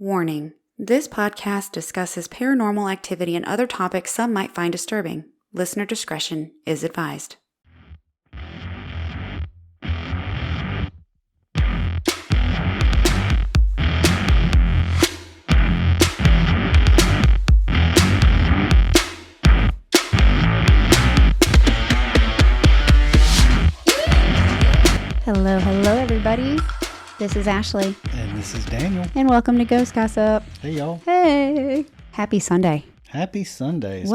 Warning: this podcast discusses paranormal activity and other topics some might find disturbing. Listener discretion is advised. Hello, everybody. This is Ashley. And this is Daniel. And welcome to Ghost Gossip. Hey, y'all. Hey. Happy Sunday. Happy Sunday. It's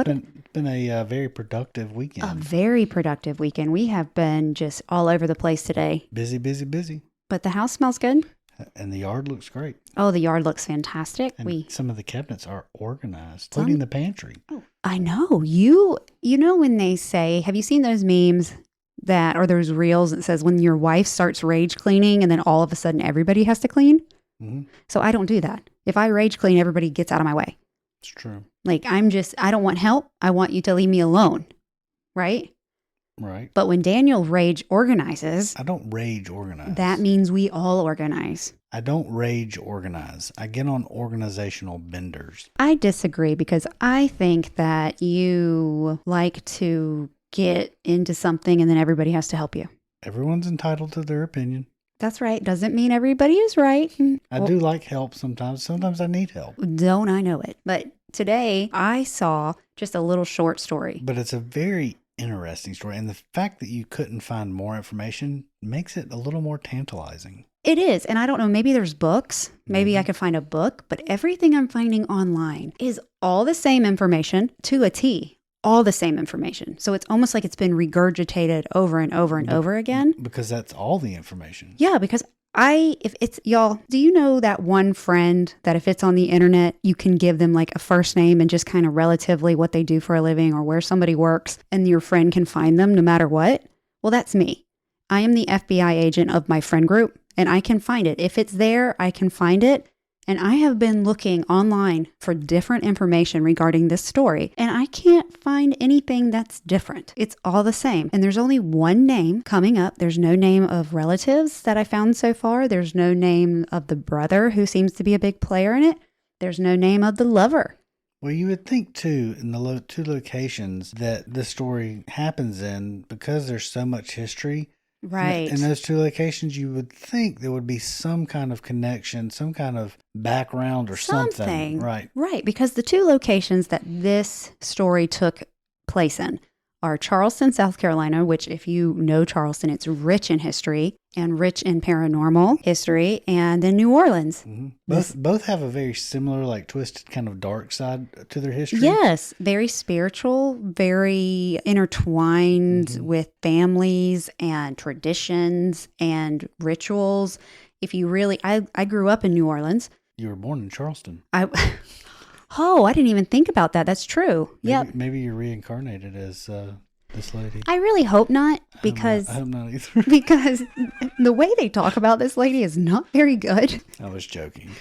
been a very productive weekend. A very productive weekend. We have been just all over the place today. Busy, busy, busy. But the house smells good. And the yard looks great. Oh, the yard looks fantastic. And some of the cabinets are organized, including the pantry. Oh, I know. You know when they say, have you seen those memes or there's reels that says when your wife starts rage cleaning and then all of a sudden everybody has to clean? Mm-hmm. So I don't do that. If I rage clean, everybody gets out of my way. It's true. Like I don't want help. I want you to leave me alone. Right? Right. But when Daniel rage organizes. I don't rage organize. That means we all organize. I don't rage organize. I get on organizational benders. I disagree because I think that you like to get into something and then everybody has to help you. Everyone's entitled to their opinion. That's right. Doesn't mean everybody is right. I do like help sometimes. Sometimes I need help. Don't I know it? But today I saw just a little short story. But it's a very interesting story. And the fact that you couldn't find more information makes it a little more tantalizing. It is. And I don't know, maybe there's books. Maybe I could find a book. But everything I'm finding online is all the same information to a T. All the same information. So it's almost like it's been regurgitated over and over and over again. Because that's all the information. Yeah, because if it's, y'all, do you know that one friend that if it's on the internet, you can give them like a first name and just kind of relatively what they do for a living or where somebody works and your friend can find them no matter what? Well, that's me. I am the FBI agent of my friend group and I can find it. If it's there, I can find it. And I have been looking online for different information regarding this story, and I can't find anything that's different. It's all the same. And there's only one name coming up. There's no name of relatives that I found so far. There's no name of the brother who seems to be a big player in it. There's no name of the lover. Well, you would think, too, in the two locations that this story happens in, because there's so much history. Right. In those two locations, you would think there would be some kind of connection, some kind of background or something. Right. Right. Because the two locations that this story took place in are Charleston, South Carolina, which if you know Charleston, it's rich in history and rich in paranormal history, and then New Orleans. Mm-hmm. Both have a very similar, like twisted kind of dark side to their history. Yes, very spiritual, very intertwined with families and traditions and rituals. If you really, I grew up in New Orleans. You were born in Charleston. I didn't even think about that. That's true. Yep. Maybe you're reincarnated as this lady. I really hope not, because I hope not either. Because the way they talk about this lady is not very good. I was joking.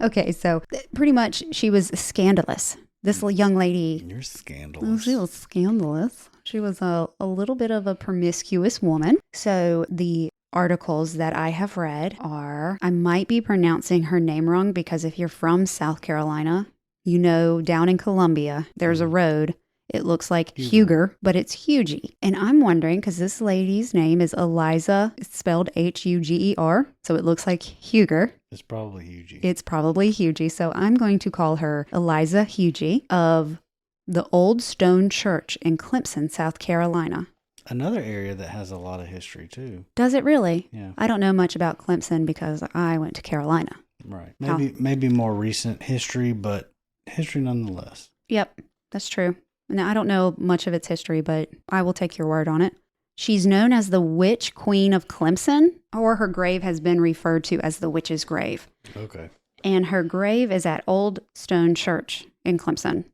Okay, so pretty much she was scandalous. This young lady. You're scandalous. She was scandalous. She was a little bit of a promiscuous woman. So the articles that I have read are, I might be pronouncing her name wrong because if you're from South Carolina, you know, down in Columbia, there's a road. It looks like Huger, but it's Hugie. And I'm wondering, because this lady's name is Eliza. It's spelled Huger. So it looks like Huger. It's probably Hugie. It's probably Hugie. So I'm going to call her Eliza Hugie of the Old Stone Church in Clemson, South Carolina. Another area that has a lot of history, too. Does it really? Yeah. I don't know much about Clemson because I went to Carolina. Right. Maybe more recent history, but history nonetheless. Yep, that's true. Now, I don't know much of its history, but I will take your word on it. She's known as the Witch Queen of Clemson, or her grave has been referred to as the Witch's Grave. Okay. And her grave is at Old Stone Church in Clemson.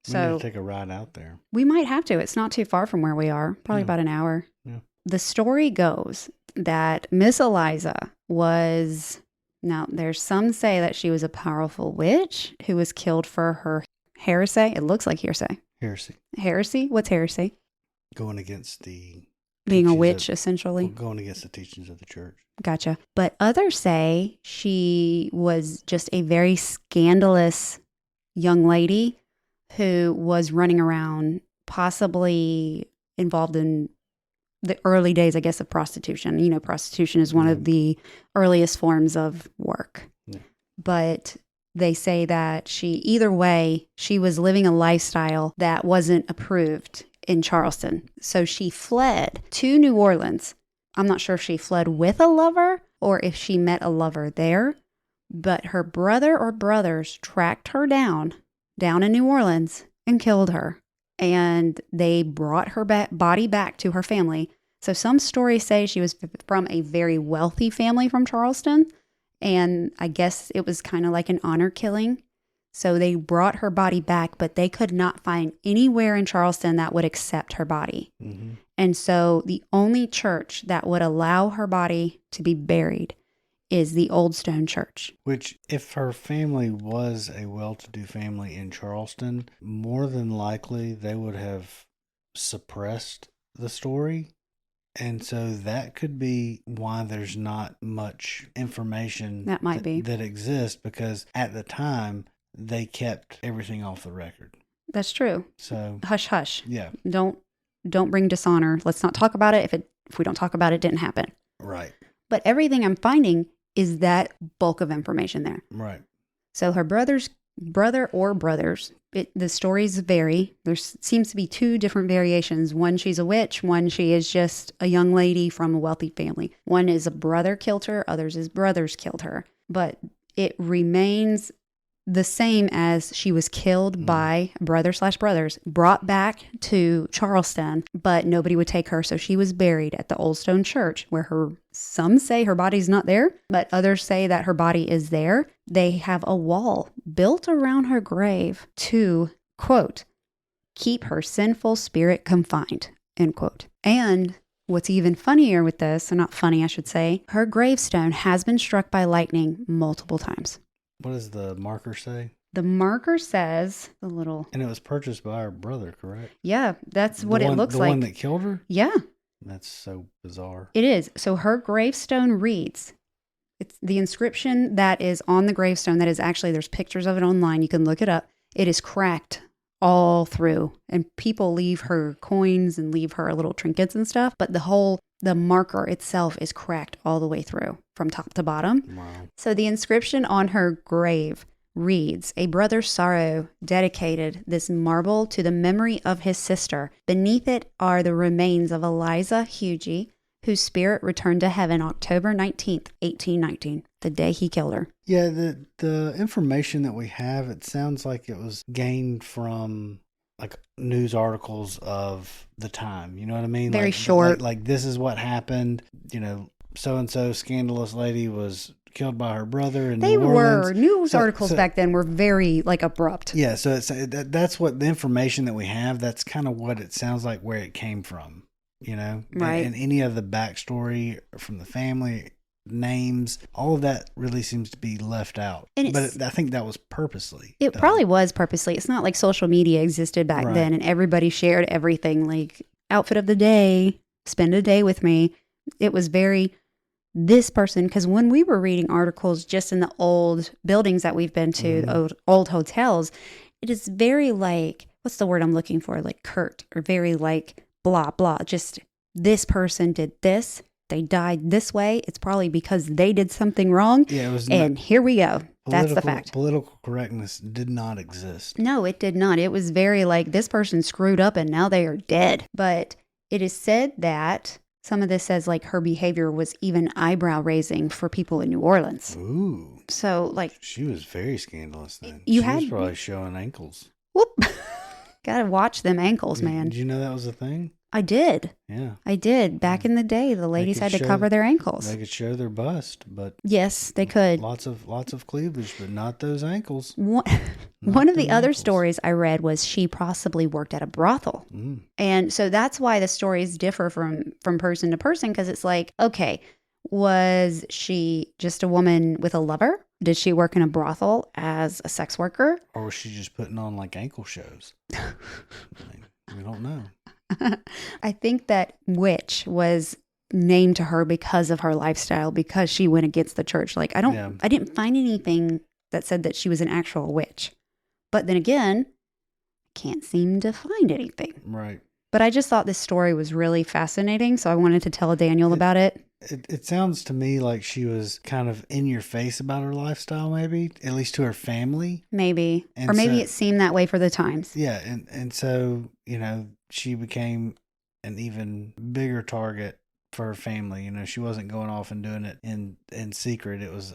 We need to take a ride out there. We might have to. It's not too far from where we are, probably about an hour. Yeah. The story goes that Miss Eliza was, now there's some say that she was a powerful witch who was killed for her heresy. It looks like heresy. Heresy. Heresy? What's heresy? Going against the being a teachings witch, of- essentially. going against the teachings of the church. Gotcha. But others say she was just a very scandalous young lady who was running around, possibly involved in the early days, I guess, of prostitution. You know, prostitution is one of the earliest forms of work. Yeah. But they say that either way, she was living a lifestyle that wasn't approved in Charleston. So she fled to New Orleans. I'm not sure if she fled with a lover or if she met a lover there, but her brother or brothers tracked her down in New Orleans and killed her. And they brought her body back to her family. So some stories say she was from a very wealthy family from Charleston. And I guess it was kind of like an honor killing. So they brought her body back, but they could not find anywhere in Charleston that would accept her body. Mm-hmm. And so the only church that would allow her body to be buried is the Old Stone Church. Which, if her family was a well-to-do family in Charleston, more than likely they would have suppressed the story. And so that could be why there's not much information that exists, because at the time they kept everything off the record. That's true. So hush, hush. Yeah. Don't bring dishonor. Let's not talk about it. If we don't talk about it, it didn't happen. Right. But everything I'm finding is that bulk of information there. Right. So her brother or brothers, the stories vary. There seems to be two different variations. One, she's a witch. One, she is just a young lady from a wealthy family. One is a brother killed her. Others is brothers killed her. But it remains the same as she was killed by brother/brothers, brought back to Charleston, but nobody would take her. So she was buried at the Old Stone Church, where some say her body's not there, but others say that her body is there. They have a wall built around her grave to, quote, keep her sinful spirit confined, end quote. And what's even funnier with this, or not funny, I should say, her gravestone has been struck by lightning multiple times. What does the marker say? The marker says the little... And it was purchased by her brother, correct? Yeah, that's what it looks like. The one that killed her? Yeah. That's so bizarre. It is. So her gravestone reads, it's the inscription that is on the gravestone, that is actually, there's pictures of it online, you can look it up. It is cracked all through, and people leave her coins and leave her little trinkets and stuff, but the marker itself is cracked all the way through from top to bottom. Wow. So the inscription on her grave reads, "A brother's sorrow dedicated this marble to the memory of his sister. Beneath it are the remains of Eliza Hugie, whose spirit returned to heaven October 19th, 1819, the day he killed her." Yeah, the information that we have, it sounds like it was gained from like news articles of the time. You know what I mean? Very short. Like this is what happened. You know, so-and-so scandalous lady was killed by her brother in New Orleans. News articles back then were very like abrupt. Yeah, so that's what the information that we have, that's kind of what it sounds like, where it came from, you know? Right. And any of the backstory from the family, names, all of that really seems to be left out. But I think that was purposely. It probably was purposely. It's not like social media existed back then and everybody shared everything, like outfit of the day, spend a day with me. It was very this person, because when we were reading articles just in the old buildings that we've been to, the old hotels, it is very like, what's the word I'm looking for? Like curt, or very like blah, blah. Just this person did this. They died this way. It's probably because they did something wrong. Yeah, it was. And here we go. That's the fact. Political correctness did not exist. No, it did not. It was very like, this person screwed up and now they are dead. But it is said that some of this says like her behavior was even eyebrow raising for people in New Orleans. Ooh. So like, she was very scandalous then. She was probably showing ankles. Whoop. Gotta watch them ankles, man. Did you know that was a thing? I did. Yeah. I did. Back in the day, the ladies had to cover their ankles. They could show their bust, but yes, they could. Lots of cleavage, but not those ankles. One of the other stories I read was she possibly worked at a brothel. And so that's why the stories differ from person to person, because it's like, okay, was she just a woman with a lover? Did she work in a brothel as a sex worker? Or was she just putting on like ankle shows? We don't know. I think that witch was named to her because of her lifestyle, because she went against the church. Like, I didn't find anything that said that she was an actual witch. But then again, can't seem to find anything. Right. But I just thought this story was really fascinating, so I wanted to tell Daniel about it. It sounds to me like she was kind of in your face about her lifestyle, maybe, at least to her family. Maybe. Or maybe it seemed that way for the times. Yeah, and so, she became an even bigger target for her family. She wasn't going off and doing it in secret. It was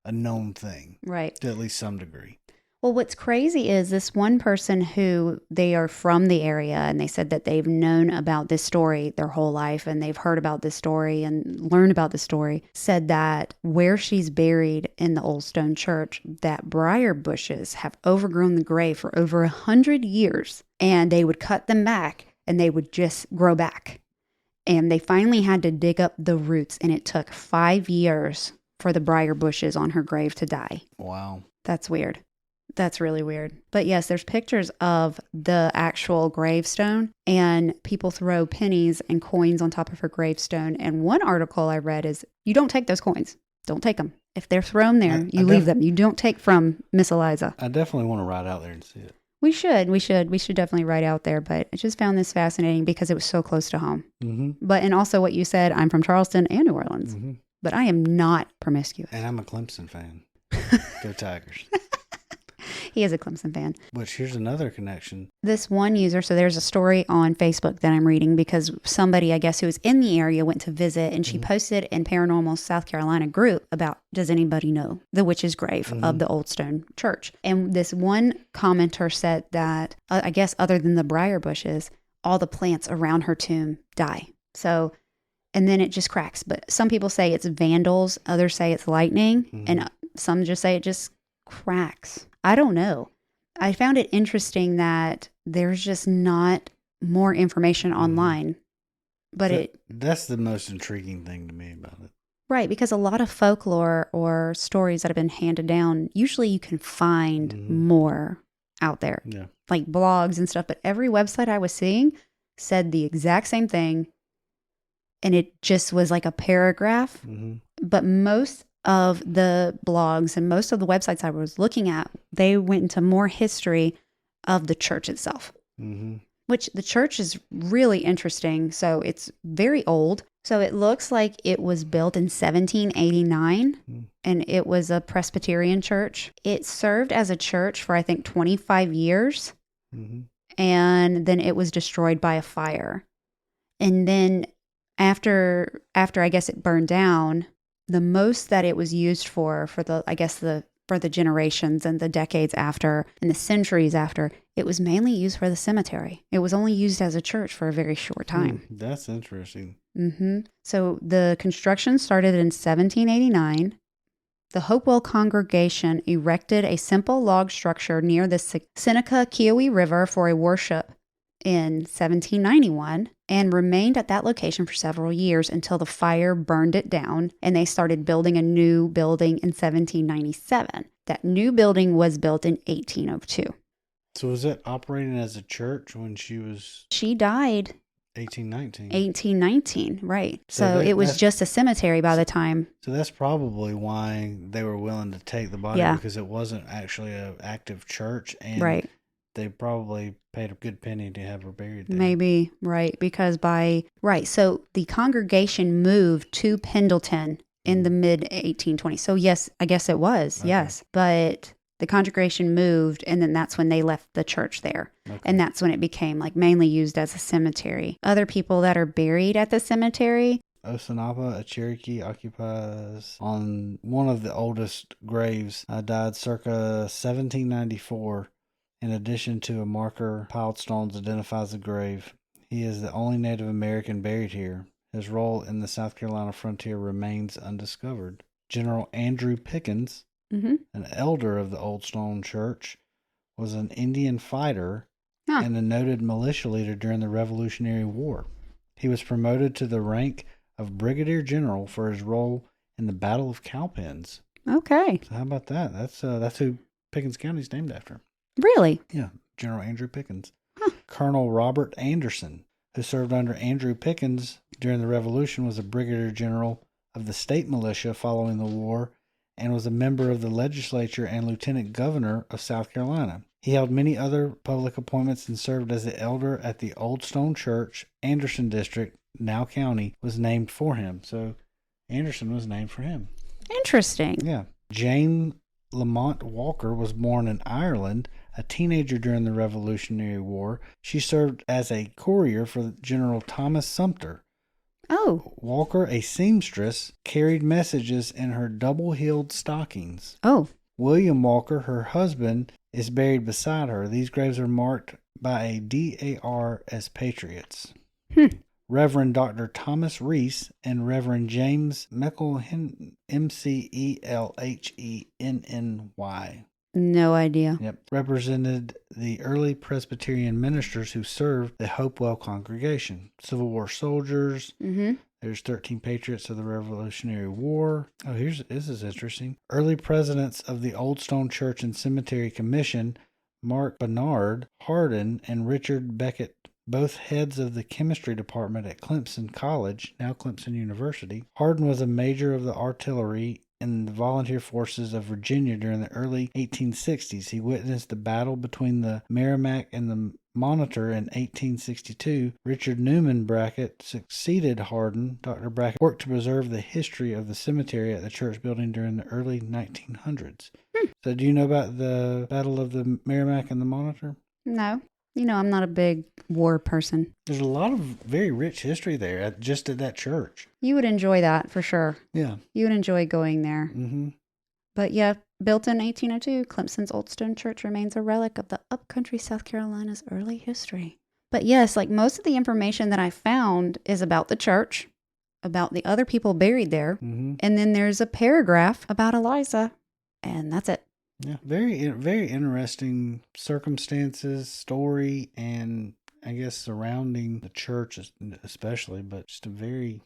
a known thing. Right. To at least some degree. Well, what's crazy is this one person who they are from the area, and they said that they've known about this story their whole life, and they've heard about this story and learned about the story, said that where she's buried in the old stone church, that briar bushes have overgrown the grave for over 100 years, and they would cut them back and they would just grow back. And they finally had to dig up the roots, and it took 5 years for the briar bushes on her grave to die. Wow. That's weird. That's really weird. But yes, there's pictures of the actual gravestone, and people throw pennies and coins on top of her gravestone. And one article I read is, you don't take those coins. Don't take them. If they're thrown there, you leave them. You don't take from Miss Eliza. I definitely want to ride out there and see it. We should definitely ride out there. But I just found this fascinating because it was so close to home. Mm-hmm. But, and also what you said, I'm from Charleston and New Orleans, but I am not promiscuous. And I'm a Clemson fan. Go Tigers. He is a Clemson fan. Which, here's another connection. This one user, so there's a story on Facebook that I'm reading because somebody, I guess, who was in the area went to visit, and she posted in Paranormal South Carolina group about, does anybody know the witch's grave of the Old Stone Church? And this one commenter said that, I guess other than the briar bushes, all the plants around her tomb die. So, and then it just cracks. But some people say it's vandals, others say it's lightning, and some just say it just cracks. I don't know. I found it interesting that there's just not more information online. But that's the most intriguing thing to me about it. Right, because a lot of folklore or stories that have been handed down, usually you can find more out there. Yeah. Like blogs and stuff. But every website I was seeing said the exact same thing. And it just was like a paragraph. But most of the blogs and most of the websites I was looking at, they went into more history of the church itself, which the church is really interesting. So it's very old. So it looks like it was built in 1789 and it was a Presbyterian church. It served as a church for, I think, 25 years. And then it was destroyed by a fire. And then after I guess it burned down, the most that it was used for the generations and the decades after and the centuries after, it was mainly used for the cemetery. It was only used as a church for a very short time. That's interesting. So the construction started in 1789. The Hopewell congregation erected a simple log structure near the Seneca Kiowa River for a worship in 1791 and remained at that location for several years until the fire burned it down and they started building a new building in 1797. That new building was built in 1802. So was it operating as a church when she died 1819, right. So it was just a cemetery by the time. So that's probably why they were willing to take the body, because it wasn't actually an active church, and they probably paid a good penny to have her buried there. Maybe, right, because so the congregation moved to Pendleton in the mid 1820s. So yes, I guess it was, yes, but the congregation moved, and then that's when they left the church there. And that's when it became mainly used as a cemetery. Other people that are buried at the cemetery. Osanapa, a Cherokee, occupies on one of the oldest graves. Died circa 1794. In addition to a marker, piled stones identifies the grave. He is the only Native American buried here. His role in the South Carolina frontier remains undiscovered. General Andrew Pickens, an elder of the Old Stone Church, was an Indian fighter and a noted militia leader during the Revolutionary War. He was promoted to the rank of brigadier general for his role in the Battle of Cowpens. Okay. So how about that? That's who Pickens County is named after. Really? Yeah, General Andrew Pickens. Colonel Robert Anderson, who served under Andrew Pickens during the Revolution, was a brigadier general of the state militia following the war and was a member of the legislature and lieutenant governor of South Carolina. He held many other public appointments and served as the elder at the Old Stone Church. Anderson District, now county, was named for him. So Anderson was named for him. Interesting. Yeah. Jane Lamont Walker was born in Ireland, a teenager during the Revolutionary War. She served as a courier for General Thomas Sumter. Oh. Walker, a seamstress, carried messages in her double-heeled stockings. Oh. William Walker, her husband, is buried beside her. These graves are marked by a DAR as patriots. Reverend Dr. Thomas Reese and Reverend James McElhenny, McElhenny. No idea. Yep. Represented the early Presbyterian ministers who served the Hopewell congregation. Civil War soldiers. There's 13 patriots of the Revolutionary War. Oh, this is interesting. Early presidents of the Old Stone Church and Cemetery Commission, Mark Bernard Hardin and Richard Beckett, both heads of the chemistry department at Clemson College, now Clemson University. Hardin was a major of the artillery in the volunteer forces of Virginia during the early 1860s. He witnessed the battle between the Merrimack and the Monitor in 1862. Richard Newman Brackett succeeded Hardin. Dr. Brackett worked to preserve the history of the cemetery at the church building during the early 1900s. So do you know about the Battle of the Merrimack and the Monitor? No. You know, I'm not a big war person. There's a lot of very rich history there, just at that church. You would enjoy that for sure. Yeah. You would enjoy going there. Mm-hmm. But yeah, built in 1802, Clemson's Old Stone Church remains a relic of the upcountry South Carolina's early history. But yes, like most of the information that I found is about the church, about the other people buried there, and then there's a paragraph about Eliza, and that's it. Yeah, very, very interesting circumstances, story, and I guess surrounding the church especially, but just a very,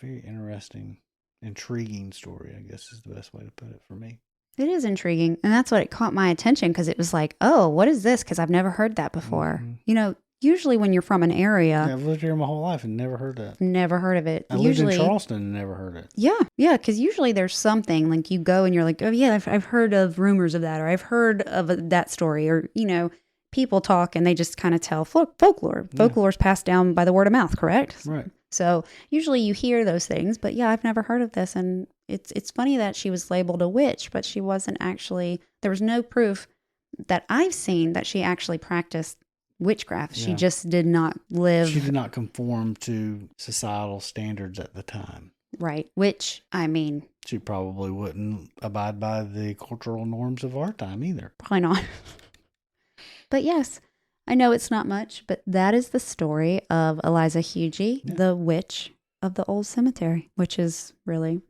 very interesting, intriguing story, I guess is the best way to put it for me. It is intriguing, and that's what it caught my attention, because it was like, oh, what is this? Because I've never heard that before. You know, usually when you're from an area... Yeah, I've lived here my whole life and never heard that. Never heard of it. I lived in Charleston and never heard it. Yeah, because usually there's something, like you go and you're like, oh yeah, I've heard of rumors of that, or I've heard of that story, or, you know, people talk and they just kind of tell folklore. Folklore's passed down by the word of mouth, correct? Right. So usually you hear those things, but yeah, I've never heard of this, and it's funny that she was labeled a witch, but she wasn't actually, there was no proof that I've seen that she actually practiced witchcraft. She just did not live. She did not conform to societal standards at the time. Right. Which, I mean, she probably wouldn't abide by the cultural norms of our time either. Probably not. But yes, I know it's not much, but that is the story of Eliza Hugie, the witch of the old cemetery, which is really,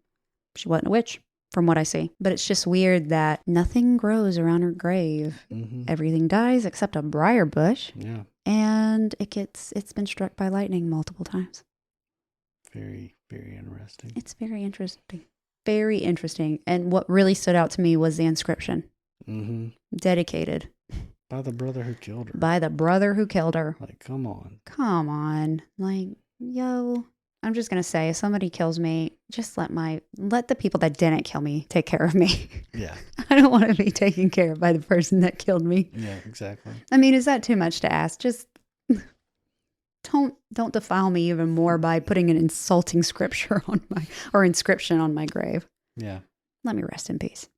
she wasn't a witch. From what I see. But it's just weird that nothing grows around her grave. Everything dies except a briar bush. Yeah. And it's been struck by lightning multiple times. Very, very interesting. It's very interesting. Very interesting. And what really stood out to me was the inscription. Dedicated. By the brother who killed her. By the brother who killed her. Like, come on. Come on. Like, yo... I'm just going to say, if somebody kills me, just let the people that didn't kill me take care of me. Yeah. I don't want to be taken care of by the person that killed me. Yeah, exactly. I mean, is that too much to ask? Just don't defile me even more by putting an insulting inscription on my grave. Yeah. Let me rest in peace.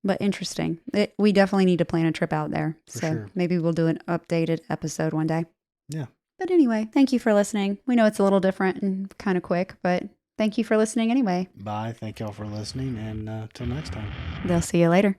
But interesting. We definitely need to plan a trip out there. For sure. Maybe we'll do an updated episode one day. Yeah. But anyway, thank you for listening. We know it's a little different and kind of quick, but thank you for listening anyway. Bye. Thank y'all for listening, and till next time. They'll see you later.